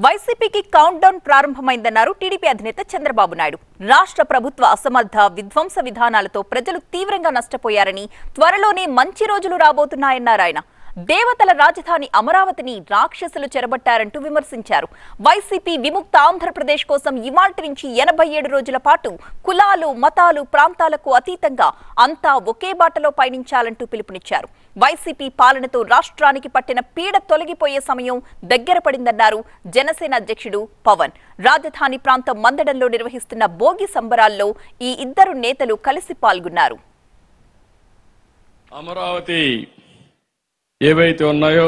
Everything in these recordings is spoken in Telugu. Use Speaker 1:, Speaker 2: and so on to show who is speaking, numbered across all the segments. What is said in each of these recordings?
Speaker 1: వైసీపీకి కౌంట్ డౌన్ ప్రారంభమైందన్నారు టీడీపీ అధినేత చంద్రబాబు నాయుడు. రాష్ట్ర ప్రభుత్వ అసమర్థ విధ్వంస విధానాలతో ప్రజలు తీవ్రంగా నష్టపోయారని, త్వరలోనే మంచి రోజులు రాబోతున్నాయన్నారు ఆయన. దేవతల రాజధాని అమరావతిని రాక్షసులు చెరబట్టారంటూ విమర్శించారు. వైసీపీ విముక్త ఆంధ్రప్రదేశ్ కోసం ఇవాల్టి నుంచి 87 రోజుల పాటు కులాలు, మతాలు, ప్రాంతాలకు అతీతంగా అంతా ఒకే బాటలో పయనించాలంటూ పిలుపునిచ్చారు. వైసీపీ పాలనతో రాష్ట్రానికి పట్టిన పీడ తొలగిపోయే సమయం దగ్గర పడిందన్నారు జనసేన అధ్యక్షుడు పవన్. రాజధాని ప్రాంతం మందడంలో నిర్వహిస్తున్న భోగి సంబరాల్లో ఈ ఇద్దరు నేతలు కలిసి పాల్గొన్నారు.
Speaker 2: అమరావతి ఏవైతే ఉన్నాయో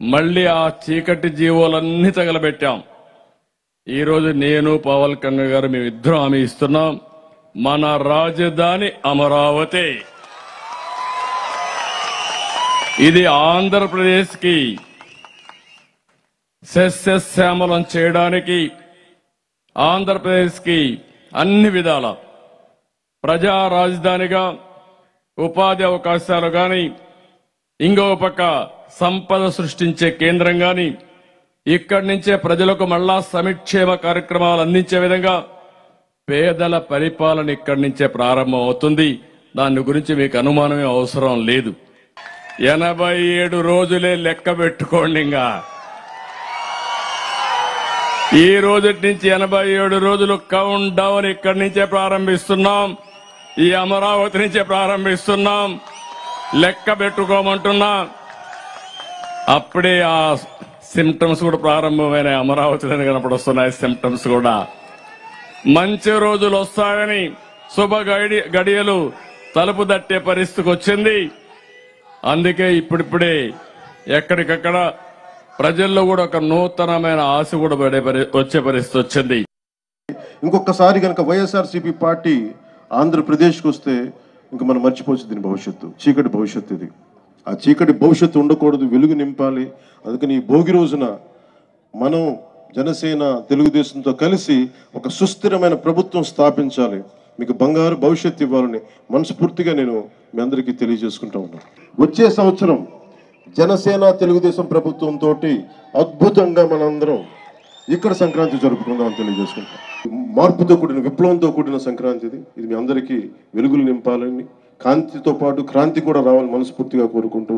Speaker 2: మళ్ళీ ఆ చీకటి జీవోలన్నీ తగలబెట్టాం. ఈరోజు నేను పవన్ కళ్యాణ్ గారు మేమిద్దరం హామీ ఇస్తున్నాం, మన రాజధాని అమరావతి. ఇది ఆంధ్రప్రదేశ్ కి సస్యశ్యామలం చేయడానికి, ఆంధ్రప్రదేశ్ కి అన్ని విధాల ప్రజా రాజధానిగా ఉపాధి అవకాశాలు గాని, ఇంకో పక్క సంపద సృష్టించే కేంద్రం గాని, ఇక్కడి నుంచే ప్రజలకు మళ్ళా సంక్షేమ కార్యక్రమాలు అందించే విధంగా పేదల పరిపాలన ఇక్కడి నుంచే ప్రారంభం అవుతుంది. దాని గురించి మీకు అనుమానమే అవసరం లేదు. 87 రోజులే లెక్క పెట్టుకోండి. ఇంకా ఈ రోజు నుంచి 87 రోజులు కౌంట్ డౌన్ ఇక్కడి నుంచే ప్రారంభిస్తున్నాం. ఈ అమరావతి నుంచే ప్రారంభిస్తున్నాం. లెక్క పెట్టుకోమంటున్నా. అప్పుడే ఆ సిమ్టమ్స్ కూడా ప్రారంభమైన అమరావతిలోనే కనపడొస్తున్నాయి. సిమ్టమ్స్ కూడా మంచి రోజులు వస్తాయని, శుభ గడియలు తలుపు తట్టే పరిస్థితికి వచ్చింది. అందుకే ఇప్పుడిప్పుడే ఎక్కడికక్కడ ప్రజల్లో కూడా ఒక నూతనమైన ఆశ కూడా వచ్చే పరిస్థితి వచ్చింది.
Speaker 3: ఇంకొకసారి కనుక వైఎస్ఆర్సీపీ పార్టీ ఆంధ్రప్రదేశ్కి వస్తే ఇంకా మనం మర్చిపోవచ్చు దీని భవిష్యత్తు. చీకటి భవిష్యత్తు ఇది. ఆ చీకటి భవిష్యత్తు ఉండకూడదు, వెలుగు నింపాలి. అందుకని ఈ భోగి రోజున మనం జనసేన తెలుగుదేశంతో కలిసి ఒక సుస్థిరమైన ప్రభుత్వం స్థాపించాలి, మీకు బంగారు భవిష్యత్తు ఇవ్వాలని మనస్ఫూర్తిగా నేను మీ అందరికీ తెలియజేసుకుంటా ఉన్నాను. వచ్చే సంవత్సరం జనసేన తెలుగుదేశం ప్రభుత్వంతో అద్భుతంగా మనందరం ఇక్కడ సంక్రాంతి జరుపుకుందామని తెలియజేసుకుంటాం. మార్పుతో కూడిన, విప్లవంతో కూడిన సంక్రాంతి ఇది మీ అందరికీ వెలుగులు నింపాలని, కాంతితో పాటు క్రాంతి కూడా రావాలని మనస్ఫూర్తిగా కోరుకుంటూ